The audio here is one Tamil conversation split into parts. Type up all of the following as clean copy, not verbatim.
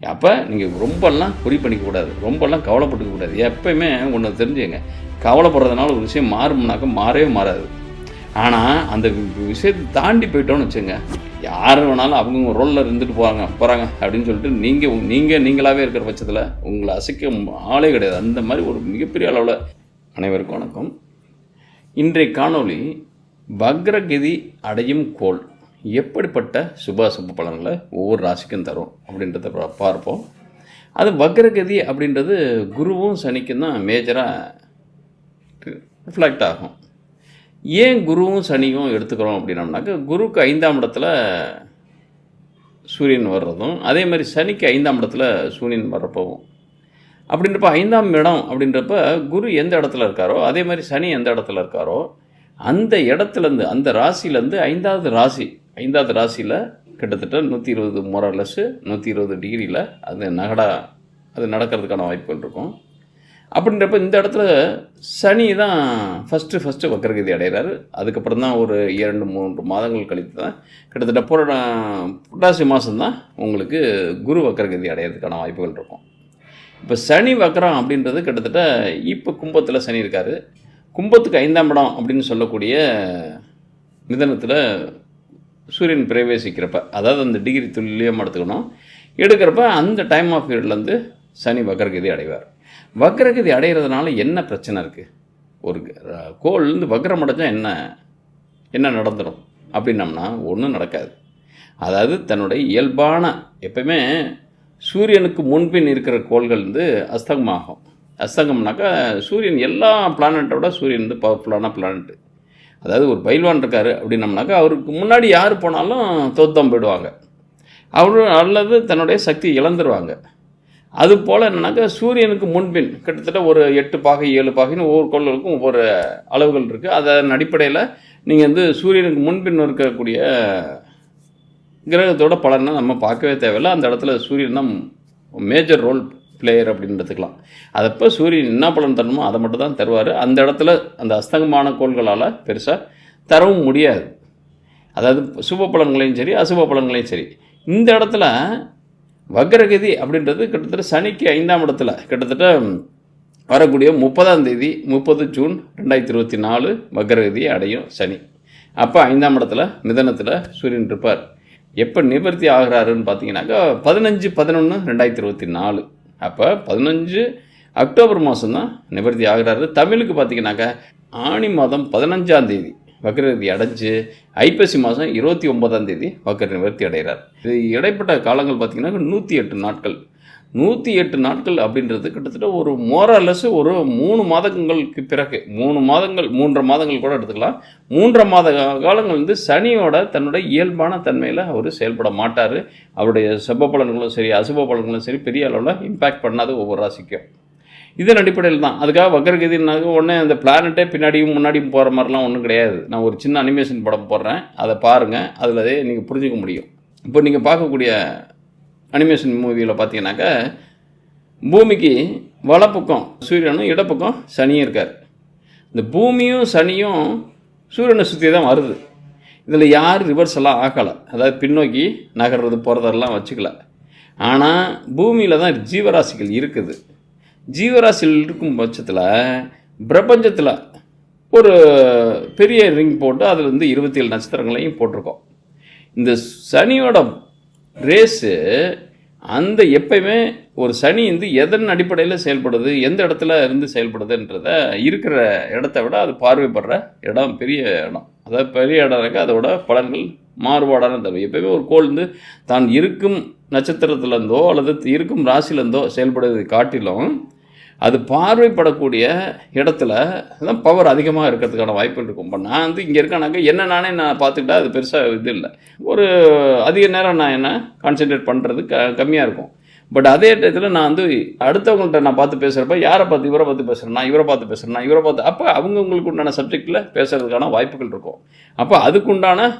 அப்போ நீங்கள் ரொம்பலாம் குறி பண்ணிக்கக்கூடாது, ரொம்பலாம் கவலைப்பட்டுக்கக்கூடாது. எப்போயுமே ஒன்று தெரிஞ்சுங்க, கவலைப்படுறதுனால ஒரு விஷயம் மாறும்னாக்கா மாறவே மாறாது. ஆனால் அந்த விஷயத்தை தாண்டி போயிட்டோன்னு வச்சுங்க, யார் வேணாலும் அவங்கவுங்க ரோலில் இருந்துட்டு போகிறாங்க அப்படின்னு சொல்லிட்டு நீங்களாகவே இருக்கிற பட்சத்தில் உங்களை அசைக்க ஆளே கிடையாது. அந்த மாதிரி ஒரு மிகப்பெரிய அளவில். அனைவருக்கும் வணக்கம். இன்றைய காணொளி வக்ரகதி அடையும் கோள் எப்படிப்பட்ட சுபாசுப பலன்களை ஒவ்வொரு ராசிக்கும் தரும் அப்படின்றத பார்ப்போம். அது வக்ரகதி அப்படின்றது குருவும் சனிக்கும் தான் மேஜராக ரிஃப்ளெக்ட் ஆகும். ஏன் குருவும் சனியும் எடுத்துக்கிறோம் அப்படின்னோம்னாக்கா, குருக்கு 5ஆம் இடத்துல சூரியன் வர்றதும், அதே மாதிரி சனிக்கு 5ஆம் இடத்துல சூரியன் வர்றப்பவும், அப்படின்றப்ப 5ஆம் இடம் அப்படின்றப்ப குரு எந்த இடத்துல இருக்காரோ அதே மாதிரி சனி எந்த இடத்துல இருக்காரோ அந்த இடத்துலேருந்து, அந்த ராசியிலேருந்து 5ஆவது ராசியில் கிட்டத்தட்ட 120 மொரலஸ் 120 டிகிரியில் அது நடக்கிறதுக்கான வாய்ப்புகள் இருக்கும். அப்படின்றப்ப இந்த இடத்துல சனி தான் ஃபஸ்ட்டு வக்ரகதி அடைகிறாரு. அதுக்கப்புறம் தான் ஒரு 2-3 மாதங்கள் கழித்து தான் கிட்டத்தட்ட புரட்டாசி மாதம்தான் உங்களுக்கு குரு வக்ரகதி அடையிறதுக்கான வாய்ப்புகள் இருக்கும். இப்போ சனி வக்ரம் அப்படின்றது கிட்டத்தட்ட இப்போ கும்பத்தில் சனி இருக்கார். கும்பத்துக்கு 5ஆம் இடம் அப்படின்னு சொல்லக்கூடிய மிதனத்தில் சூரியன் பிரவேசிக்கிறப்ப, அதாவது அந்த டிகிரி துல்லியமாக எடுக்கிறப்ப அந்த டைம் ஆஃப் பீரியட்லேருந்து சனி வக்ரகதி அடைவார். வக்ரகதி அடைகிறதுனால என்ன பிரச்சனை இருக்குது? ஒரு கோள்லேருந்து வக்ரம் அடைஞ்சால் என்ன நடந்துடும் அப்படின்னம்னா ஒன்றும் நடக்காது. அதாவது தன்னுடைய இயல்பான, எப்பவுமே சூரியனுக்கு முன்பின் இருக்கிற கோள்கள் அஸ்தங்கமாகும். அஸ்தங்கம்னாக்கா சூரியன் எல்லா பிளானட்டோட சூரியன் பவர்ஃபுல்லான பிளானட்டு. அதாவது ஒரு பைல்வான் இருக்கார் அப்படின்னம்னாக்கா அவருக்கு முன்னாடி யார் போனாலும் தோத்தம் போயிடுவாங்க, அல்லது தன்னுடைய சக்தி இழந்துருவாங்க. அதுபோல் என்னன்னாக்கா சூரியனுக்கு முன்பின் கிட்டத்தட்ட ஒரு 8 பாகை 7 பாகைன்னு ஒவ்வொரு கோள்களுக்கும் ஒவ்வொரு அளவுகள் இருக்குது. அதன் அடிப்படையில் நீங்கள் சூரியனுக்கு முன்பின் இருக்கக்கூடிய கிரகத்தோட பலனை நம்ம பார்க்கவே தேவையில்லை. அந்த இடத்துல சூரியன் தான் மேஜர் ரோல் பிளேயர் அப்படின்னு எடுத்துக்கலாம். அதப்போ சூரியன் என்ன பலன் தரணுமோ அதை மட்டும் தான் தருவார். அந்த இடத்துல அந்த அஸ்தங்கமான கோள்களால் பெருசாக தரவும் முடியாது. அதாவது சுப பலன்களையும் சரி அசுப பலன்களையும் சரி. இந்த இடத்துல வக்ரகதி அப்படின்றது கிட்டத்தட்ட சனிக்கு 5ஆம் இடத்துல கிட்டத்தட்ட வரக்கூடிய 30 ஜூன் 2024 வக்ரகதியை அடையும் சனி. அப்போ 5ஆம் இடத்துல மிதனத்தில் சூரியன் இருப்பார். எப்போ நிவர்த்தி ஆகிறாருன்னு பார்த்தீங்கன்னாக்கா 15/11/2024. அப்போ 15 அக்டோபர் மாதம்தான் நிவர்த்தி ஆகிறாரு. தமிழுக்கு பார்த்தீங்கன்னாக்கா ஆனி மாதம் 15ஆம் தேதி வக்ரகதி அடைஞ்சு ஐப்பசி மாதம் 29ஆம் தேதி வக்ர நிவர்த்தி அடைகிறார். இது இடைப்பட்ட காலங்கள் பார்த்தீங்கன்னா 108 நாட்கள். 108 நாட்கள் அப்படின்றது கிட்டத்தட்ட ஒரு மோரலஸ் ஒரு 3 மாதங்களுக்கு பிறகு 3.5 மாதங்கள் கூட எடுத்துக்கலாம். 3.5 மாத காலங்கள் சனியோட தன்னுடைய இயல்பான தன்மையில் அவர் செயல்பட மாட்டார். அவருடைய சுப பலன்களும் சரி அசுப பலன்களும் சரி பெரிய அளவில் இம்பேக்ட் பண்ணாது ஒவ்வொரு ராசிக்கும். இதன் அடிப்படையில் தான் அதுக்காக வக்ரகதினாக்க உடனே அந்த பிளானட்டே பின்னாடியும் முன்னாடியும் போகிற மாதிரிலாம் ஒன்றும் கிடையாது. நான் ஒரு சின்ன அனிமேஷன் படம் போடுறேன், அதை பாருங்கள், அதில் நீங்கள் புரிஞ்சிக்க முடியும். இப்போ நீங்கள் பார்க்கக்கூடிய அனிமேஷன் மூவியில் பார்த்தீங்கன்னாக்கா பூமிக்கு வலப்பக்கம் சூரியனும் இடப்பக்கம் சனியும் இருக்கார். இந்த பூமியும் சனியும் சூரியனை சுற்றி தான் வருது. இதில் யார் ரிவர்ஸ் எல்லாம் ஆகலை, அதாவது பின்னோக்கி நகர்றது போகிறதெல்லாம் வச்சுக்கல. ஆனால் பூமியில் தான் ஜீவராசிகள் இருக்குது. ஜீவராசிகள் இருக்கும் பட்சத்தில் பிரபஞ்சத்தில் ஒரு பெரிய ரிங் போட்டு அதில் 27 நட்சத்திரங்களையும் போட்டிருக்கோம். இந்த சனியோட ரேஸு அந்த எப்பயுமே ஒரு சனி எதன் அடிப்படையில் செயல்படுது, எந்த இடத்துல இருந்து செயல்படுதுன்றத இருக்கிற இடத்த விட அது பார்வைப்படுற இடம் பெரிய இடம். அதாவது பெரிய இடம்னாக்கா அதோட பலன்கள் மாறுபாடான தரும். எப்பயுமே ஒரு கோள் தான் இருக்கும் நட்சத்திரத்துலேருந்தோ அல்லது இருக்கும் ராசிலேருந்தோ செயல்படுவதை காட்டிலும் அது பார்வைப்படக்கூடிய இடத்துல தான் பவர் அதிகமாக இருக்கிறதுக்கான வாய்ப்புகள் இருக்கும். இப்போ நான் இங்கே இருக்கேனாக்கா நானே பார்த்துக்கிட்டா அது பெருசாக இது இல்லை. ஒரு அதிக நேரம் நான் கான்சென்ட்ரேட் பண்ணுறது கம்மியாக இருக்கும். பட் அதே டயத்தில் நான் அடுத்தவங்கள்ட்ட நான் பார்த்து பேசுகிறப்ப யாரை பார்த்து இவரை பார்த்து பேசுகிறேன்னா இவரை பார்த்து அப்போ அவங்கவுங்களுக்கு உண்டான சப்ஜெக்டில் பேசுகிறதுக்கான வாய்ப்புகள் இருக்கும். அப்போ அதுக்குண்டான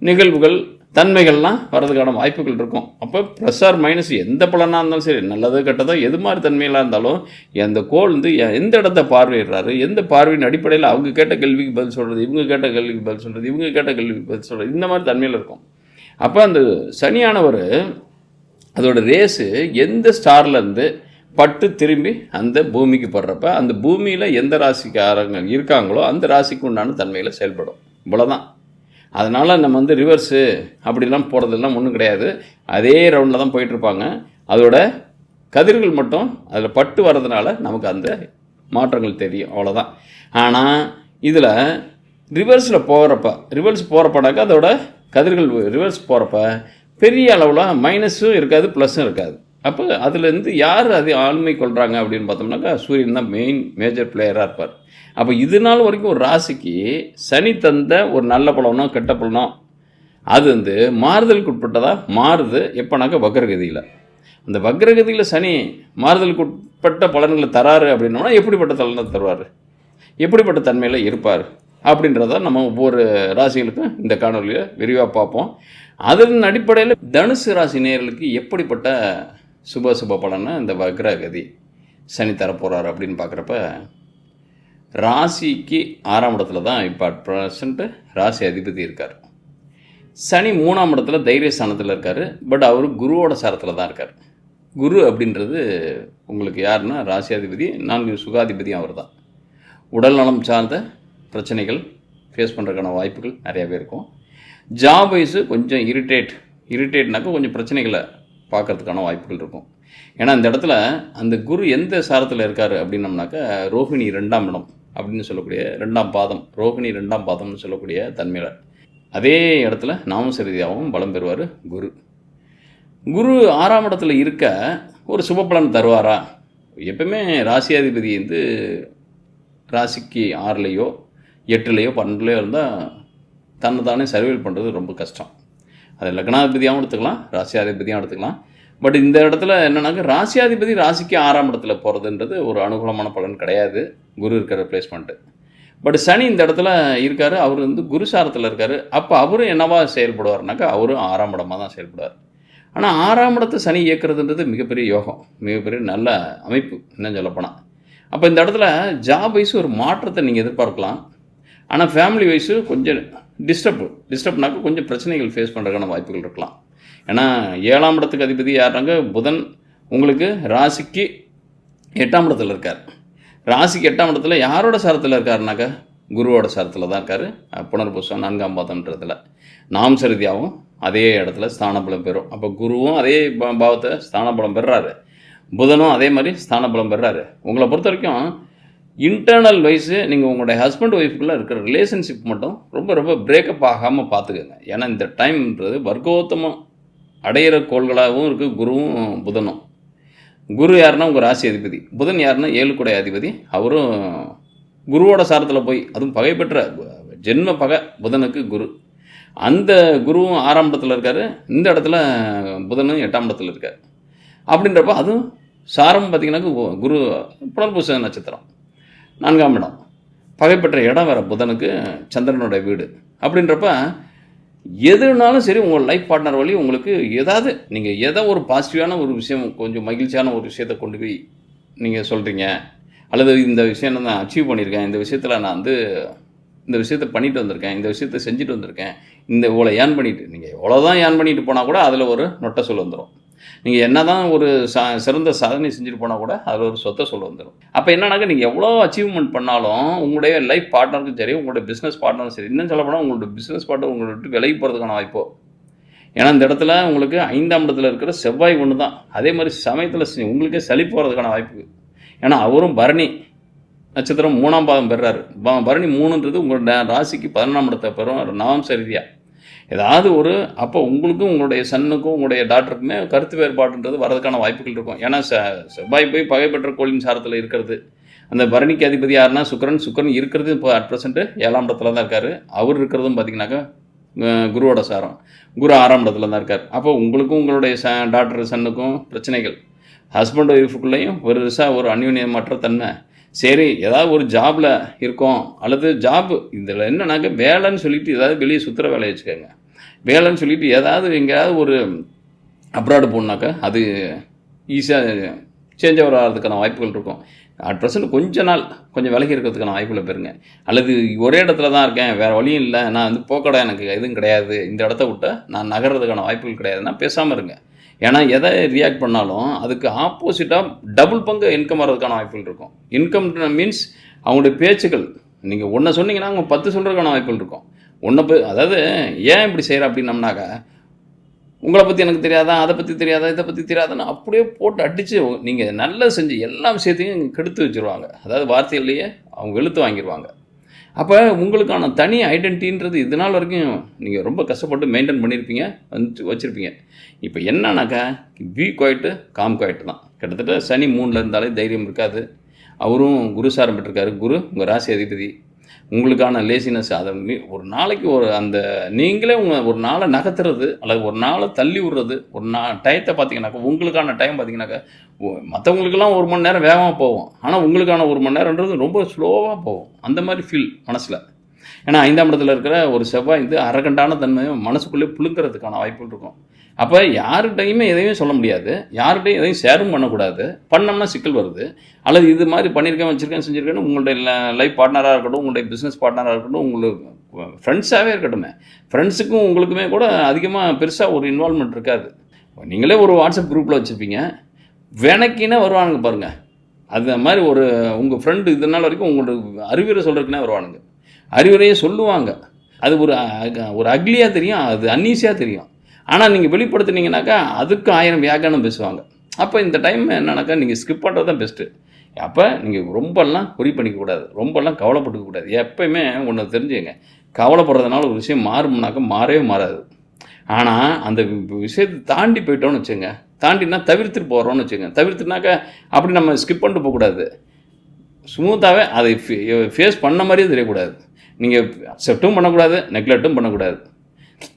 நிகழ்வுகள் தன்மைகள்லாம் வர்றதுக்கான வாய்ப்புகள் இருக்கும். அப்போ ப்ளஸ் ஆர் மைனஸ் எந்த பலனாக இருந்தாலும் சரி, நல்லது கெட்டதோ எது மாதிரி தன்மைகளாக இருந்தாலும் அந்த கோள் எந்த இடத்த பார்வையிடுறாரு, எந்த பார்வையின் அடிப்படையில் அவங்க கேட்ட கேள்விக்கு பதில் சொல்கிறது, இவங்க கேட்ட கேள்விக்கு பதில் சொல்கிறது, இந்த மாதிரி தன்மையில் இருக்கும். அப்போ அந்த சனியானவர் அதோட ரேஸு எந்த ஸ்டார்லேருந்து பட்டு திரும்பி அந்த பூமிக்கு படுறப்ப அந்த பூமியில் எந்த ராசிக்காரங்க இருக்காங்களோ அந்த ராசிக்கு உண்டான தன்மையில் செயல்படும். இவ்வளோதான். அதனால் நம்ம வந்து ரிவர்ஸு அப்படிலாம் போகிறதெல்லாம் ஒன்றும் கிடையாது. அதே ரவுண்டில் தான் போயிட்டுருப்பாங்க. அதோட கதிர்கள் மட்டும் அதில் பட்டு வர்றதுனால நமக்கு அந்த மாற்றங்கள் தெரியும், அவ்வளோதான். ஆனால் இதில் ரிவர்ஸில் போகிறப்பனாக்கா அதோட கதிர்கள் ரிவர்ஸ் போகிறப்ப பெரிய அளவில் மைனஸும் இருக்காது, ப்ளஸ்ஸும் இருக்காது. அப்போ அதுலேருந்து யார் அது ஆளுமை கொள்கிறாங்க அப்படின்னு பார்த்தோம்னாக்கா சூரியன் தான் மேஜர் பிளேயராக இருப்பார். அப்போ இது நாள் வரைக்கும் ஒரு ராசிக்கு சனி தந்த ஒரு நல்ல பலனோ கெட்ட பலனோ அது வந்து மாறுதலுக்கு உட்பட்டதாக மாறுது. எப்போனாக்கா வக்ரகதியில். அந்த வக்ரகதியில் சனி மாறுதலுக்கு உட்பட்ட பலன்களை தராரு அப்படின்னோம்னா எப்படிப்பட்ட பலனை தருவார், எப்படிப்பட்ட தன்மையில் இருப்பார் அப்படின்றத நம்ம ஒவ்வொரு ராசிகளுக்கும் இந்த காணொலியில் விரிவாக பார்ப்போம். அதன் அடிப்படையில் தனுசு ராசி நேயர்களுக்கு எப்படிப்பட்ட சுப பலனை இந்த வக்ரகதி சனி தரப்போகிறார் அப்படின்னு பார்க்குறப்ப ராசிக்கு 6ஆம் இடத்துல தான் இப்போ அட் ப்ரெசண்ட்டு ராசி அதிபதி இருக்கார். சனி 3ஆம் இடத்துல தைரியஸ்தானத்தில் இருக்கார். பட் அவர் குருவோட சாரத்தில் தான் இருக்கார். குரு அப்படின்றது உங்களுக்கு யாருன்னா ராசியாதிபதி, 4 சுகாதிபதியும் அவர் தான். உடல் நலம் சார்ந்த பிரச்சனைகள் ஃபேஸ் பண்ணுறதுக்கான வாய்ப்புகள் நிறையாவே இருக்கும். ஜாப் வைஸு கொஞ்சம் இரிட்டேட்னாக்கா கொஞ்சம் பிரச்சனைகளை பார்க்குறதுக்கான வாய்ப்புகள் இருக்கும். ஏன்னா இந்த இடத்துல அந்த குரு எந்த சாரத்தில் இருக்கார் அப்படின்னம்னாக்கா ரோஹிணி 2ஆம் இடம் அப்படின்னு சொல்லக்கூடிய 2ஆம் பாதம், ரோஹிணி 2ஆம் பாதம்னு சொல்லக்கூடிய தன்மையில் அதே இடத்துல நாமசரீதியாகவும் பலம் பெறுவார் குரு. குரு 6ஆம் இடத்துல இருக்க ஒரு சுபபலன் தருவாரா? எப்பவுமே ராசியாதிபதி வந்து ராசிக்கு 6லேயோ 8லேயோ 12லேயோ இருந்தால் தன்னை தானே சர்வைவல் பண்ணுறது ரொம்ப கஷ்டம். அது லக்னாதிபதியாகவும் எடுத்துக்கலாம், ராசியாதிபதியாகவும் எடுத்துக்கலாம். பட் இந்த இடத்துல என்னன்னாக்க ராசியாதிபதி ராசிக்கு 6ஆம் இடத்துல போகிறதுன்றது ஒரு அனுகூலமான பலன் கிடையாது, குரு இருக்கிற பிளேஸ்மெண்ட்டு. பட் சனி இந்த இடத்துல இருக்கார், அவர் வந்து குருசாரத்தில் இருக்கார். அப்போ அவரும் என்னவா செயல்படுவார்னாக்கா அவரும் 6ஆம் இடமாக தான் செயல்படுவார். ஆனால் 6ஆம் இடத்தை சனி இயக்கிறதுன்றது மிகப்பெரிய யோகம், மிகப்பெரிய நல்ல அமைப்பு இன்னும் சொல்லப்போனால். அப்போ இந்த இடத்துல ஜாப் வைஸ் ஒரு மாற்றத்தை நீங்கள் எதிர்பார்க்கலாம். ஆனால் ஃபேமிலி வைஸு கொஞ்சம் டிஸ்டர்ப்னாக்க கொஞ்சம் பிரச்சனைகள் ஃபேஸ் பண்ணுறதுக்கான வாய்ப்புகள் இருக்கலாம். ஏன்னா 7ஆம் இடத்துக்கு அதிபதி யாருனாங்க புதன் உங்களுக்கு ராசிக்கு 8ஆம் இடத்துல இருக்கார். ராசிக்கு 8ஆம் இடத்துல யாரோட சாரத்தில் இருக்காருனாக்கா குருவோட சாரத்தில் தான் இருக்கார். புனர்பூசம் 4ஆம் பாதம்ன்றதில் நாம் சரிதியாகவும் அதே இடத்துல ஸ்தானபலம் பெறும். அப்போ குருவும் அதே பாவத்தை ஸ்தானபலம் பெறுறாரு, புதனும் அதே மாதிரி ஸ்தானபலம் பெறுறாரு. உங்களை பொறுத்த வரைக்கும் இன்டர்னல் வைஸு நீங்கள் உங்களுடைய ஹஸ்பண்ட் ஒய்ஃபுக்குள்ளே இருக்கிற ரிலேஷன்ஷிப் மட்டும் ரொம்ப பிரேக்கப் ஆகாமல் பார்த்துக்கோங்க. ஏன்னா இந்த டைம்ன்றது வர்க்கோத்தமம் அடையிற கோள்களாகவும் இருக்குது குருவும் புதனும். குரு யாருன்னா உங்கள் ராசி அதிபதி, புதன் யாருன்னா 7 குடை அதிபதி. அவரும் குருவோட சாரத்தில் போய் அதுவும் பகை பெற்ற ஜென்ம பகை புதனுக்கு குரு. அந்த குருவும் 6ஆம் இடத்துல இருக்கார், இந்த இடத்துல புதனும் 8ஆம் இடத்துல இருக்கார். அப்படின்றப்ப அதுவும் சாரம் பார்த்திங்கனாக்கா குரு புனர்பூச நட்சத்திரம் 4ஆம் இடம், பகைப்பெற்ற இடம் வேறு புதனுக்கு, சந்திரனுடைய வீடு. அப்படின்றப்ப எதுனாலும் சரி உங்கள் லைஃப் பார்ட்னர் வழி உங்களுக்கு ஏதாவது நீங்கள் ஏதோ ஒரு பாசிட்டிவான ஒரு விஷயம், கொஞ்சம் மகிழ்ச்சியான ஒரு விஷயத்தை கொண்டு போய் நீங்கள் சொல்கிறீங்க, அல்லது இந்த விஷயம் நான் அச்சீவ் பண்ணியிருக்கேன், இந்த விஷயத்தில் நான் வந்து இந்த விஷயத்தை பண்ணிட்டு வந்திருக்கேன், இந்த விஷயத்தை செஞ்சுட்டு வந்திருக்கேன், இந்த இவ்வளோ ஏர்ன் பண்ணிட்டு, நீங்கள் எவ்வளோதான் ஏர்ன் பண்ணிட்டு போனால் கூட அதில் ஒரு நொட்டை சொல் வந்துடும். நீங்கள் என்ன தான் ஒரு சிறந்த சாதனை செஞ்சுட்டு போனால் கூட அதில் ஒரு சொத்தை சொல்ல வந்துடும். அப்போ என்னன்னாக்கா நீங்கள் எவ்வளோ அச்சீவ்மெண்ட் பண்ணாலும் உங்களுடைய லைஃப் பார்ட்னருக்கும் சரி, உங்களுடைய பிஸ்னஸ் பார்ட்னரும் சரி, இன்னும் சொல்லப்போனால் உங்களோட பிஸ்னஸ் பார்ட்னர் உங்களை விட்டு விலகி போகிறதுக்கான வாய்ப்போ. ஏன்னா இந்த இடத்துல உங்களுக்கு 5ஆம் இடத்துல இருக்கிற செவ்வாய் ஒன்று தான். அதே மாதிரி சமயத்தில் உங்களுக்கே சளி போகிறதுக்கான வாய்ப்பு. ஏன்னா அவரும் பரணி நட்சத்திரம் 3ஆம் பாதம் பெறுறாரு. பரணி 3ன்றது உங்களோட ராசிக்கு 11ஆம் இடத்தை பெறும் நாம் சரிதியாக. ஏதாவது ஒரு அப்போ உங்களுக்கும் உங்களுடைய சன்னுக்கும் உங்களுடைய டாக்டருக்குமே கருத்து வேறுபாடுன்றது வரதுக்கான வாய்ப்புகள் இருக்கும். ஏன்னா செவ்வாய் போய் பகைப்பெற்ற கோளின் சாரத்தில் இருக்கிறது. அந்த பரணிக்கு அதிபதி யாருன்னா சுக்கரன் இருக்கிறது இப்போ அட் ப்ரெசென்ட்டு 7ஆம் இடத்துல தான் இருக்கார். அவர் இருக்கிறதும் பார்த்திங்கனாக்கா குருவோட சாரம், குரு 6ஆம் இடத்துல தான் இருக்கார். அப்போ உங்களுக்கும் உங்களுடைய டாக்டர் சன்னுக்கும் பிரச்சனைகள், ஹஸ்பண்ட் ஒய்ஃபுக்குள்ளேயும் ஒரு அந்யோன்யமற்ற தன்மை. சரி ஏதாவது ஒரு ஜாபில் இருக்கோம், அல்லது ஜாப்பு இதில் என்னன்னாக்க வேலைன்னு சொல்லிட்டு ஏதாவது வெளியே சுற்றுற வேலையை வச்சுக்கோங்க. வேலைன்னு சொல்லிட்டு ஏதாவது எங்கேயாவது ஒரு அப்ராடு போகணுனாக்கா அது ஈஸியாக சேஞ்ச் ஓவர் ஆகிறதுக்கான வாய்ப்புகள் இருக்கும். அட் ப்ரெசென்ட் கொஞ்சம் விலகி இருக்கிறதுக்கான வாய்ப்புகளை பெறுங்க. அல்லது ஒரே இடத்துல தான் இருக்கேன், வேறு வழியும் இல்லை, நான் வந்து போக்கடை எனக்கு எதுவும் கிடையாது, இந்த இடத்த விட்டு நான் நகர்றதுக்கான வாய்ப்புகள் கிடையாதுன்னா பேசாமல் இருங்க. ஏன்னா எதை ரியாக்ட் பண்ணாலும் அதுக்கு ஆப்போசிட்டாக டபுள் பங்கு இன்கம் வர்றதுக்கான வாய்ப்புகள் இருக்கும். இன்கம் மீன்ஸ் அவங்களுடைய பேச்சுக்கள், நீங்கள் ஒன்று சொன்னீங்கன்னா அவங்க 10 சொல்கிறதுக்கான வாய்ப்புகள் இருக்கும். அதாவது ஏன் இப்படி செய்கிற அப்படின்னம்னாக்கா, உங்களை பற்றி எனக்கு தெரியாதா, அதை பற்றி தெரியாதா, இதை பற்றி தெரியாதான்னு அப்படியே போட்டு அடித்து நீங்கள் நல்லா செஞ்சு எல்லா விஷயத்தையும் கெடுத்து வச்சுருவாங்க. அதாவது வார்த்தைகள்லேயே அவங்க வெளுத்து வாங்கிடுவாங்க. அப்போ உங்களுக்கான தனி ஐடென்டிட்டின்றது இது நாள் வரைக்கும் நீங்கள் ரொம்ப கஷ்டப்பட்டு மெயின்டைன் பண்ணியிருப்பீங்க, வச்சுருப்பீங்க. இப்போ என்னன்னாக்கா பி குவைட்டு காம் குவைட்டு தான். கிட்டத்தட்ட சனி 3ல் இருந்தாலே தைரியம் இருக்காது. அவரும் குரு சாரம் பெற்றிருக்காரு. குரு உங்கள் ராசி அதிபதி. உங்களுக்கான லேசினஸ் அதை ஒரு நாளைக்கு நீங்களே ஒரு நாளை நகர்த்துறது அல்லது ஒரு நாளை தள்ளி விடுறது, ஒரு டயத்தை பார்த்தீங்கன்னாக்கா உங்களுக்கான டைம் பார்த்தீங்கன்னாக்கா மற்றவங்களுக்கெல்லாம் 1 மணி நேரம் வேகமாக போகும். ஆனால் உங்களுக்கான 1 மணி நேரம்ன்றது ரொம்ப ஸ்லோவாக போகும். அந்த மாதிரி ஃபீல் மனசில். ஏன்னா 5ஆம் இடத்துல இருக்கிற ஒரு செவ்வாய் அரகண்டான தன்மையை மனசுக்குள்ளே புழுங்கிறதுக்கான வாய்ப்புகள் இருக்கும். அப்போ யார்கிட்டையுமே எதையும் சொல்ல முடியாது, யார்கிட்டையும் எதையும் ஷேரும் பண்ணக்கூடாது. பண்ணோம்னா சிக்கல் வருது. அல்லது இது மாதிரி பண்ணியிருக்கேன், வச்சுருக்கேன், செஞ்சுருக்கேன்னு உங்களுடைய லைஃப் பார்ட்னராக இருக்கட்டும், உங்களுடைய பிஸ்னஸ் பார்ட்னராக இருக்கட்டும், உங்களுக்கு ஃப்ரெண்ட்ஸாகவே இருக்கட்டுமே, ஃப்ரெண்ட்ஸுக்கும் உங்களுக்குமே கூட அதிகமாக பெருசாக ஒரு இன்வால்மெண்ட் இருக்காது. நீங்களே ஒரு வாட்ஸ்அப் குரூப்பில் வச்சுருப்பீங்க, வேணக்கினே வருவானுங்க பாருங்கள். அது மாதிரி உங்கள் ஃப்ரெண்டு இது நாள் வரைக்கும் உங்களுக்கு அறிவுரை சொல்கிறதுக்குனே வருவானுங்க. அறிவுரையே சொல்லுவாங்க. அது ஒரு அக்லியாக தெரியும், அது அன்னீஸியாக தெரியும். ஆனால் நீங்கள் வெளிப்படுத்துனீங்கன்னாக்கா அதுக்கு 1000 வியாக்கியானம் பேசுவாங்க. அப்போ இந்த டைம் என்னன்னாக்கா நீங்கள் ஸ்கிப் பண்ணுறது தான் பெஸ்ட்டு. அப்போ நீங்கள் ரொம்பலாம் பொறி பண்ணிக்கக்கூடாது, ரொம்பலாம் கவலைப்பட்டுக்கக்கூடாது. எப்போயுமே ஒன்று தெரிஞ்சுங்க, கவலைப்படுறதுனால ஒரு விஷயம் மாறும்னாக்கா மாறவே மாறாது. ஆனால் அந்த விஷயத்தை தாண்டி போயிட்டோன்னு வச்சுங்க, தாண்டினா தவிர்த்துட்டு போகிறோன்னு வச்சுங்க. தவிர்த்துனாக்கா அப்படி நம்ம ஸ்கிப் பண்ணிட்டு போகக்கூடாது. ஸ்மூத்தாகவே அதை ஃபேஸ் பண்ண மாதிரியே தெரியக்கூடாது. நீங்கள் அக்செப்டும் பண்ணக்கூடாது, நெக்லெக்ட்டும் பண்ணக்கூடாது.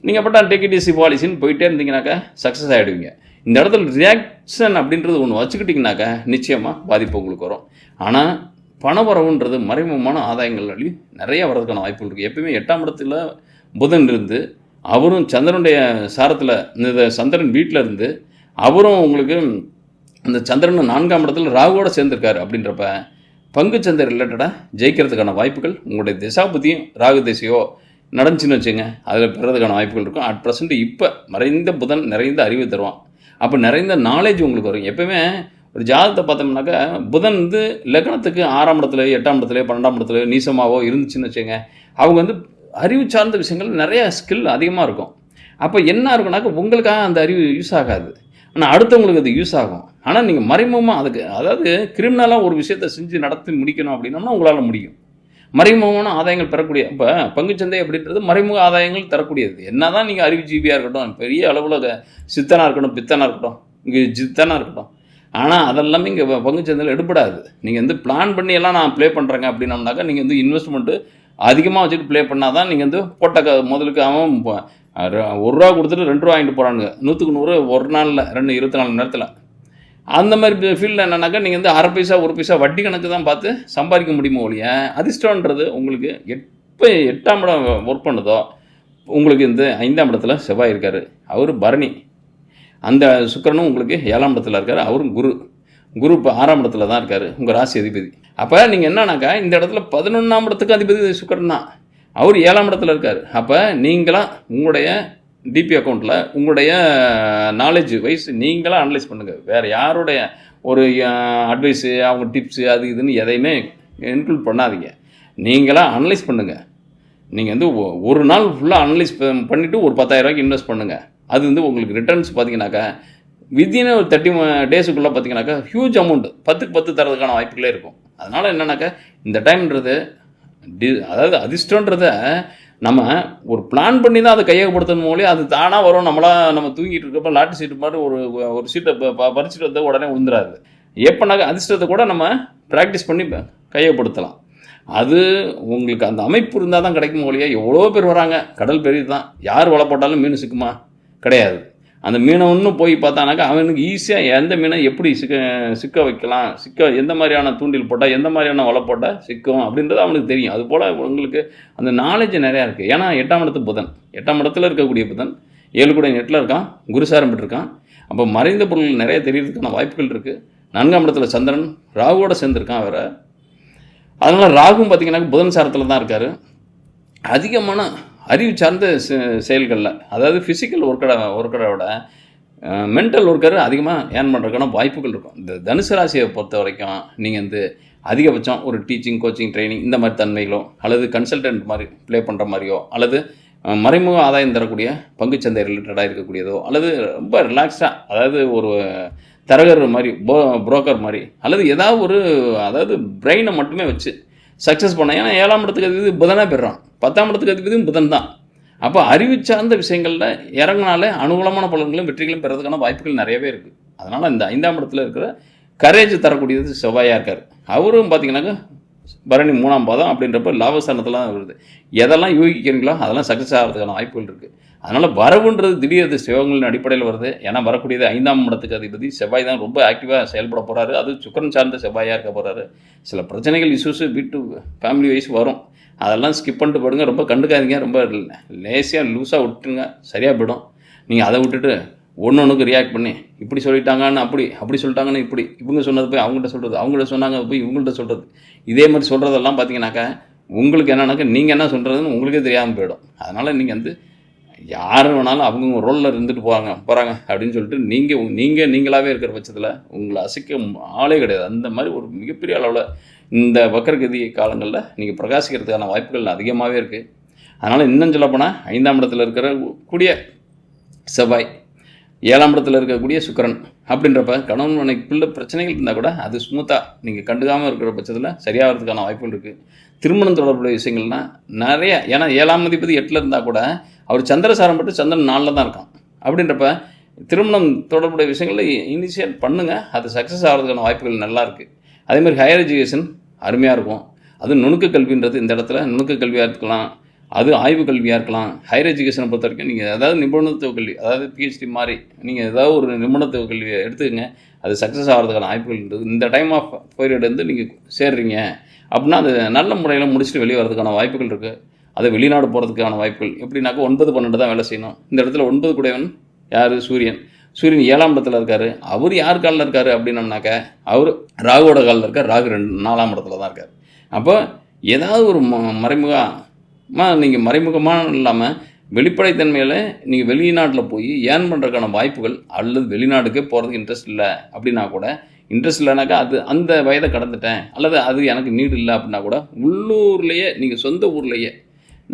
நீங்கள் பட்டா டேக் இட் ஈஸி பாலிசின்னு போயிட்டே இருந்தீங்கன்னாக்கா சக்ஸஸ் ஆகிடுவீங்க. இந்த இடத்துல ரியாக்ஷன் அப்படின்றது ஒன்று வச்சுக்கிட்டிங்கனாக்கா நிச்சயமாக பாதிப்பு உங்களுக்கு வரும். ஆனால் பணவரவுன்றது மறைமுகமான ஆதாயங்கள்லையும் நிறைய வர்றதுக்கான வாய்ப்புகள் இருக்குது. எப்பயுமே 8ஆம் இடத்துல புதன் இருந்து அவரும் சந்திரனுடைய சாரத்தில் இந்த சந்திரன் வீட்டில் இருந்து அவரும் உங்களுக்கு அந்த சந்திரன் 4ஆம் இடத்துல ராகுவோடு சேர்ந்துருக்காரு. அப்படின்றப்ப பங்குச்சந்தை ரிலேட்டடாக ஜெயிக்கிறதுக்கான வாய்ப்புகள் உங்களுடைய திசாபுத்தியும் ராகு திசையோ நடந்துச்சுன்னு வச்சுங்க, அதில் பெறதுக்கான வாய்ப்புகள் இருக்கும். அட் ப்ரெசென்ட் இப்போ மறைந்த புதன் நிறைந்த அறிவு தருவான். அப்போ நிறைந்த நாலேஜ் உங்களுக்கு வரும். எப்போயுமே ஒரு ஜாதகத்தை பார்த்தோம்னாக்கா புதன் லக்னத்துக்கு 6ஆம் இடத்துல 8ஆம் இடத்துல 12ஆம் இடத்துல நீசமாவோ இருந்துச்சுன்னு வச்சுங்க, அவங்க அறிவு சார்ந்த விஷயங்கள் நிறைய ஸ்கில் அதிகமாக இருக்கும். அப்போ என்ன இருக்குனாக்கா உங்களுக்காக அந்த அறிவு யூஸ் ஆகாது, ஆனால் அடுத்தவங்களுக்கு அது யூஸ் ஆகும். ஆனால் நீங்கள் மறைமுகமாக அதாவது கிரிமினலாக ஒரு விஷயத்தை செஞ்சு நடத்தி முடிக்கணும் அப்படின்னோம்னா உங்களால் முடியும். மறைமுகமான ஆதாயங்கள் பெறக்கூடிய இப்போ பங்குச்சந்தை அப்படின்றது மறைமுக ஆதாயங்கள் தரக்கூடியது. என்ன தான் நீங்கள் அறிவுஜீவியாக இருக்கட்டும், பெரிய அளவில் சித்தனாக இருக்கட்டும், பித்தனாக இருக்கட்டும், இங்கே ஜித்தனாக இருக்கட்டும், ஆனால் அதெல்லாமே இங்கே பங்குச்சந்தையில் எடுபடாது. நீங்கள் பிளான் பண்ணி எல்லாம் நான் ப்ளே பண்ணுறேங்க அப்படின்னோம்னாக்கா நீங்கள் இன்வெஸ்ட்மெண்ட்டு அதிகமாக வச்சுட்டு ப்ளே பண்ணால் தான் நீங்கள் போட்ட முதலுக்கு அவன் ₹1 கொடுத்துட்டு ₹2 வாங்கிட்டு போகிறானுங்க. 100க்கு 100 ஒரு நாளில் 24 மணி நேரத்தில். அந்த மாதிரி ஃபீல்டில் என்னன்னாக்கா நீங்கள் அரை பைசா 1 பைசா வட்டி கணக்கு தான் பார்த்து சம்பாதிக்க முடியுமோ ஒழிய அதிர்ஷ்டன்றது உங்களுக்கு எப்போ 8ஆம் இடம் ஒர்க் பண்ணுதோ உங்களுக்கு 5ஆம் இடத்துல செவ்வாய் இருக்கார், அவர் பரணி. அந்த சுக்கிரனும் உங்களுக்கு 7ஆம் இடத்துல இருக்கார், அவரும் குரு இப்போ 6ஆம் இடத்துல தான் இருக்கார், உங்கள் ராசி அதிபதி. அப்போ நீங்கள் என்னன்னாக்கா இந்த இடத்துல 11ஆம் இடத்துக்கு அதிபதி சுக்கிரன் தான், அவர் 7ஆம் இடத்துல இருக்கார். அப்போ நீங்களாம் உங்களுடைய டிபி அக்கௌண்ட்டில் உங்களுடைய நாலேஜ் வைஸ் நீங்களாம் அனலைஸ் பண்ணுங்கள். வேறு யாருடைய ஒரு அட்வைஸு அவங்க டிப்ஸு அது இதுன்னு எதையுமே இன்க்ளூட் பண்ணாதீங்க. நீங்களாம் அனலைஸ் பண்ணுங்கள். நீங்கள் ஒரு நாள் ஃபுல்லாக அனலைஸ் பண்ணிவிட்டு ஒரு 10,000 இன்வெஸ்ட் பண்ணுங்கள். அது உங்களுக்கு ரிட்டர்ன்ஸ் பார்த்தீங்கன்னாக்கா வித்தின் ஒரு 30 டேஸுக்குள்ளே பார்த்தீங்கன்னாக்கா ஹியூஜ் அமௌண்ட் 10க்கு 10 தரதுக்கான வாய்ப்புகளே இருக்கும். அதனால் என்னன்னாக்கா இந்த டைம்ன்றது அதாவது அதிர்ஷ்டன்றத நம்ம ஒரு பிளான் பண்ணி தான் அதை கையகப்படுத்தணும் மூலியம் அது தானாக வரும். நம்ம தூங்கிட்டு இருக்கப்போ லாட்டரி சீட்டு மாதிரி ஒரு சீட்டை பறிச்சுட்டு வந்து உடனே விழுந்துடாது. எப்போனாக்கா அதிர்ஷ்டத்தை கூட நம்ம ப்ராக்டிஸ் பண்ணி கையகப்படுத்தலாம். அது உங்களுக்கு அந்த அமைப்பு இருந்தால் தான் கிடைக்கும் மூலியா. எவ்வளோ பேர் வராங்க, கடல் பெரிய தான், யார் வலை போட்டாலும் மீன் சிக்குமா? கிடையாது. அந்த மீனை ஒன்றும் போய் பார்த்தானாக்கா அவனுக்கு ஈஸியாக எந்த மீனை எப்படி சிக்க வைக்கலாம், எந்த மாதிரியான தூண்டில் போட்டால் எந்த மாதிரியான வலை போட்டால் சிக்கும் அப்படின்றது அவனுக்கு தெரியும். அதுபோல் உங்களுக்கு அந்த நாலேஜ் நிறையா இருக்குது. ஏன்னா 8ஆம் இடத்து புதன், 8ஆம் இடத்துல இருக்கக்கூடிய புதன் 7 கூட 8ல் இருக்கான், குருசாரம் பெற்றிருக்கான். அப்போ மறைந்த பொருள் நிறைய தெரியறதுக்கான வாய்ப்புகள் இருக்குது. 4ஆம் இடத்துல சந்திரன் ராகுவோட சேர்ந்துருக்கான் வேறு. அதனால் ராகுவும் பார்த்திங்கன்னாக்க புதன் சாரத்தில் தான் இருக்கார். அதிகமான அறிவு சார்ந்த செயல்களில், அதாவது ஃபிசிக்கல் ஒர்க்கரை விட மென்டல் ஒர்க்கர் அதிகமாக ஏர்ன் பண்ணுறதுக்கான வாய்ப்புகள் இருக்கும். இந்த தனுசு ராசியை பொறுத்த வரைக்கும் நீங்கள் வந்து அதிகபட்சம் ஒரு டீச்சிங், கோச்சிங், ட்ரைனிங் இந்த மாதிரி தன்மைகளோ, அல்லது கன்சல்டன்ட் மாதிரி ப்ளே பண்ணுற மாதிரியோ, அல்லது மறைமுக ஆதாயம் தரக்கூடிய பங்குச்சந்தை ரிலேட்டடாக இருக்கக்கூடியதோ, அல்லது ரொம்ப ரிலாக்ஸ்டாக, அதாவது ஒரு தரகர் மாதிரி, புரோக்கர் மாதிரி, அல்லது ஏதாவது ஒரு, அதாவது பிரெயினை மட்டுமே வச்சு சக்ஸஸ் பண்ண. ஏன்னா 7ஆம் இடத்துக்கு அதிபதி புதனாக பெறான், 10ஆம் இடத்துக்கு அதிபதியும் புதன் தான். அப்போ அறிவு சார்ந்த விஷயங்களில் இறங்கினாலே அனுகூலமான பலன்களும் வெற்றிகளும் பெறதுக்கான வாய்ப்புகள் நிறையவே இருக்குது. அதனால் இந்த 5ஆம் இடத்துல இருக்கிற கரேஜ் தரக்கூடியது செவ்வாயாக இருக்கார். அவரும் பார்த்தீங்கன்னாக்கா பரணி 3ஆம் பாதம் அப்படின்றப்ப லாபஸ்தானத்தில் தான் வருது. எதெல்லாம் யூகிக்கிறீங்களோ அதெல்லாம் சக்ஸஸ் ஆகிறதுக்கான வாய்ப்புகள் இருக்குது. அதனால் வரவுன்றது திடீர் சிவங்களின் அடிப்படையில் வருது. ஏன்னா வரக்கூடியது 5ஆம் இடத்துக்கு அதிபதி செவ்வாய் தான் ரொம்ப ஆக்டிவாக செயல்பட போகிறாரு. அது சுக்கிரன் சார்ந்த செவ்வாயாக இருக்க போகிறாரு. சில பிரச்சனைகள், இஷ்யூஸு வீட்டு ஃபேமிலி வைஸ் வரும். அதெல்லாம் ஸ்கிப் பண்ணிட்டு போடுங்க, ரொம்ப கண்டுக்காதீங்க, ரொம்ப லேசியாக லூஸாக விட்டுருங்க, சரியாக போய்டும். நீங்கள் அதை விட்டுட்டு ஒன்றுக்கு ரியாக்ட் பண்ணி இப்படி சொல்லிட்டாங்கன்னு அப்படி சொல்லிட்டாங்கன்னு இப்படி, இவங்க சொன்னது போய் அவங்கள்ட்ட சொல்கிறது, அவங்கள்ட்ட சொன்னாங்க போய் இவங்கள்ட்ட சொல்கிறது, இதே மாதிரி சொல்கிறதெல்லாம் பார்த்தீங்கன்னாக்கா உங்களுக்கு என்னன்னாக்கா நீங்கள் என்ன சொல்கிறதுன்னு உங்களுக்கே தெரியாமல் போயிடும். அதனால் நீங்கள் வந்து யார் வேணாலும் அவங்க ரோலில் இருந்துட்டு போகிறாங்க அப்படின்னு சொல்லிட்டு நீங்களாகவே இருக்கிற பட்சத்தில் உங்களை அசைக்க ஆளே கிடையாது. அந்த மாதிரி ஒரு மிகப்பெரிய அளவில் இந்த வக்கரகதி காலங்களில் நீங்கள் பிரகாசிக்கிறதுக்கான வாய்ப்புகள் அதிகமாகவே இருக்குது. அதனால் இன்னும் சொல்லப்போனால் 5ஆம் இடத்துல இருக்கிற கூடிய செவ்வாய், 7ஆம் இடத்துல இருக்கக்கூடிய சுக்கிரன் அப்படின்றப்ப கணவன் மனைவிக்குள்ள பிரச்சனைகள் இருந்தால் கூட அது ஸ்மூத்தாக நீங்கள் கண்டுக்காமல் இருக்கிற பட்சத்தில் சரியாகிறதுக்கான வாய்ப்புகள் இருக்குது. திருமணம் தொடர்புடைய விஷயங்கள்லாம் நிறைய, ஏன்னா 7ஆம் அதிபதி 8ல் இருந்தால் கூட அவர் சந்திரசாரம் பட்டு சந்திரன் 4ல் தான் இருக்கான். அப்படின்றப்ப திருமணம் தொடர்புடைய விஷயங்களில் இனிஷியேட் பண்ணுங்கள், அது சக்ஸஸ் ஆகிறதுக்கான வாய்ப்புகள் நல்லா இருக்குது. அதேமாதிரி ஹையர் எஜுகேஷன் அருமையாக இருக்கும். அது நுணுக்க கல்வின்றது இந்த இடத்துல நுணுக்க கல்வியாக இருக்கலாம், அது ஆய்வு கல்வியாக இருக்கலாம். ஹையர் எஜுகேஷனை பொறுத்த வரைக்கும் நீங்கள் ஏதாவது நிபுணத்துவ கல்வி, அதாவது பிஹெச்டி மாதிரி நீங்கள் ஏதாவது ஒரு நிபுணத்துவ கல்வியை எடுத்துக்கங்க, அது சக்ஸஸ் ஆகிறதுக்கான வாய்ப்புகள்ன்றது இந்த டைம் ஆஃப் பீரியட் வந்து நீங்கள் சேர்றீங்க அப்படின்னா அது நல்ல முறையில் முடிச்சுட்டு வெளியே வரதுக்கான வாய்ப்புகள் இருக்குது. அது வெளிநாடு போகிறதுக்கான வாய்ப்புகள் எப்படின்னாக்கா 9-12 தான் வேலை செய்யணும். இந்த இடத்துல 9 கூடையவன் யார்? சூரியன் 7ஆம் இடத்துல இருக்கார். அவர் யார் காலில் இருக்கார் அப்படின்னம்னாக்கா அவர் ராகுவோட காலில் இருக்கார். ராகு 4ஆம் இடத்துல தான் இருக்கார். அப்போ ஏதாவது ஒரு நீங்கள் மறைமுகமாக இல்லாமல் வெளிப்படைத்தன்மையில் நீங்கள் வெளிநாட்டில் போய் ஏர்ன் பண்ணுறதுக்கான வாய்ப்புகள், அல்லது வெளிநாட்டுக்கே போகிறதுக்கு இன்ட்ரெஸ்ட் இல்லை அப்படின்னா கூட, இன்ட்ரெஸ்ட் இல்லைனாக்கா அது அந்த வயதை கடந்துட்டேன், அல்லது அது எனக்கு நீடு இல்லை அப்படின்னா கூட உள்ளூர்லேயே நீங்கள் சொந்த ஊர்லேயே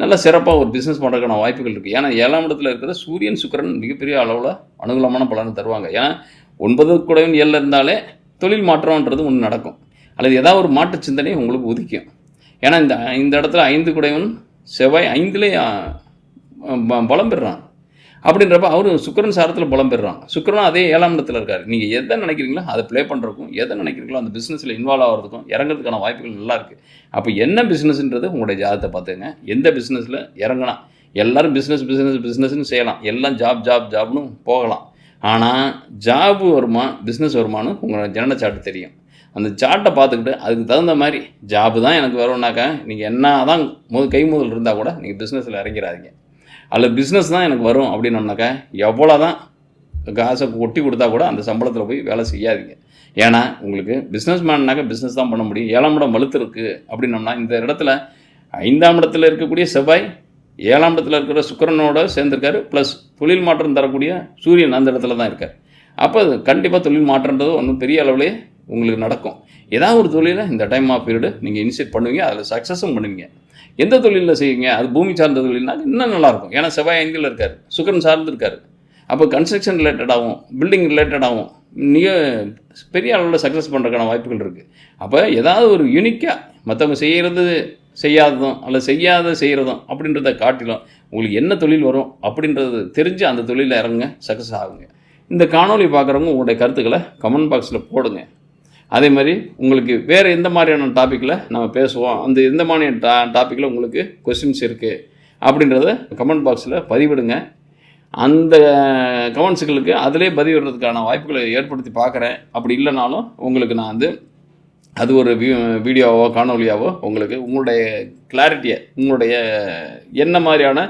நல்லா சிறப்பாக ஒரு பிஸ்னஸ் பண்ணுறதுக்கான வாய்ப்புகள் இருக்குது. ஏன்னா 7ஆம் இடத்துல இருக்கிற சூரியன் சுக்கிரன் மிகப்பெரிய அளவில் அனுகூலமான பலனை தருவாங்க. ஏன்னா 9 கூடவன் 7ல் இருந்தாலே தொழில் மாற்றம்ன்றது ஒன்று நடக்கும், அல்லது ஏதாவது ஒரு மாற்று சிந்தனை உங்களுக்கு உதிக்கும். ஏன்னா இந்த இடத்துல 5 கூடவன் செவ்வாய் 5லே பலம் பெறுறான். அப்படின்றப்ப அவரும் சுக்கிரன் சாரத்தில் பலம் பெறுறான். சுக்கிரனும் அதே 7ஆம் இடத்துல இருக்கார். நீங்கள் எதை நினைக்கிறீங்களோ அதை ப்ளே பண்ணுறதுக்கும், எதை நினைக்கிறீங்களோ அந்த பிஸ்னஸில் இன்வால்வ் ஆகிறதுக்கும் இறங்கிறதுக்கான வாய்ப்புகள் நல்லா இருக்குது. அப்போ என்ன பிஸ்னஸ்ன்றது உங்களுடைய ஜாதகத்தை பார்த்துங்க. எந்த பிஸ்னஸில் இறங்கினா எல்லோரும் பிஸ்னஸ்ன்னு செய்யலாம், எல்லாம் ஜாப்னு போகலாம். ஆனால் ஜாபு வருமா பிஸ்னஸ் வருமானு உங்களோட ஜனன சார்ட்டு தெரியும். அந்த சார்ட்டை பார்த்துக்கிட்டு அதுக்கு தகுந்த மாதிரி ஜாபு தான் எனக்கு வரும்னாக்கா நீங்கள் என்ன தான் கை முதல் இருந்தால் கூட நீங்கள் பிஸ்னஸில் இறங்கிறாதீங்க. அல்லது பிஸ்னஸ் தான் எனக்கு வரும் அப்படின்னோம்னாக்கா எவ்வளோ தான் காசை கொட்டி கொடுத்தா கூட அந்த சம்பளத்தில் போய் வேலை செய்யாதீங்க. ஏன்னா உங்களுக்கு பிஸ்னஸ் மேன்னாக்கா பிஸ்னஸ் தான் பண்ண முடியும். 7ஆம் இடம் வலுத்து இருக்குது அப்படின்னோம்னா இந்த இடத்துல 5ஆம் இடத்துல இருக்கக்கூடிய செவ்வாய் 7ஆம் இடத்துல இருக்கிற சுக்கிரனோட சேர்ந்துருக்காரு. ப்ளஸ் தொழில் மாற்றம் தரக்கூடிய சூரியன் அந்த இடத்துல தான் இருக்கார். அப்போ கண்டிப்பாக தொழில் மாற்றன்றது ஒன்றும் பெரிய அளவுலேயே உங்களுக்கு நடக்கும். ஏதாவது ஒரு தொழிலில் இந்த டைம் ஆஃப் பீரியடு நீங்கள் இனிஷியேட் பண்ணுவீங்க, அதில் சக்ஸஸும் பண்ணுவீங்க. எந்த தொழிலில் செய்வீங்க, அது பூமி சார்ந்த தொழில்னாக்க இன்னும் நல்லாயிருக்கும். ஏன்னா செவ்வாய் 5ல் இருக்கார், சுக்கிரன் சார்ந்து இருக்கார். அப்போ கன்ஸ்ட்ரக்ஷன் ரிலேட்டடாகவும் பில்டிங் ரிலேட்டடாகவும் நீங்கள் பெரிய அளவில் சக்ஸஸ் பண்ணுறதுக்கான வாய்ப்புகள் இருக்குது. அப்போ ஏதாவது ஒரு யூனிக்காக மற்றவங்க செய்யாததும் அல்லது செய்கிறதும் அப்படின்றத காட்டிலும் உங்களுக்கு என்ன தொழில் வரும் அப்படின்றது தெரிஞ்சு அந்த தொழிலில் இறங்குங்க, சக்ஸஸ் ஆகுங்க. இந்த காணொலி பார்க்குறவங்க உங்களுடைய கருத்துக்களை கமெண்ட் பாக்ஸில் போடுங்க. அதே மாதிரி உங்களுக்கு வேறு எந்த மாதிரியான டாப்பிக்கில் நம்ம பேசுவோம், அந்த எந்த மாதிரியான டாப்பிக்கில் உங்களுக்கு கொஸ்டின்ஸ் இருக்குது அப்படின்றத கமெண்ட் பாக்ஸில் பதிவிடுங்க. அந்த கமெண்ட்ஸுகளுக்கு அதிலே பதிவிடுறதுக்கான வாய்ப்புகளை ஏற்படுத்தி பார்க்குறேன். அப்படி இல்லைனாலும் உங்களுக்கு நான் அது ஒரு வீடியோவோ காணொலியாவோ உங்களுக்கு உங்களுடைய கிளாரிட்டியை, உங்களுடைய என்ன மாதிரியான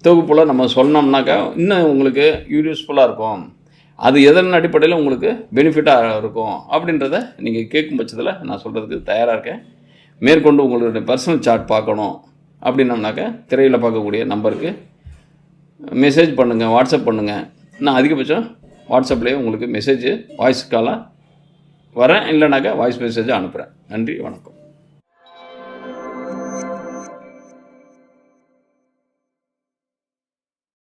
தொகுப்பில் நம்ம சொன்னோம்னாக்கா இன்னும் உங்களுக்கு யூஸ்ஃபுல்லாக இருக்கும், அது எதன் அடிப்படையில் உங்களுக்கு பெனிஃபிட்டாக இருக்கும் அப்படின்றத நீங்கள் கேட்கும் பட்சத்தில் நான் சொல்கிறதுக்கு தயாராக இருக்கேன். மேற்கொண்டு உங்களுடைய பர்சனல் சார்ட் பார்க்கணும் அப்படின்னம்னாக்கா திரையில் பார்க்கக்கூடிய நம்பருக்கு மெசேஜ் பண்ணுங்கள், வாட்ஸ்அப் பண்ணுங்கள். நான் அதிகபட்சம் வாட்ஸ்அப்லேயே உங்களுக்கு மெசேஜ் வாய்ஸ் காலாக வரேன், இல்லைனாக்கா வாய்ஸ் மெசேஜாக அனுப்புகிறேன். நன்றி, வணக்கம்.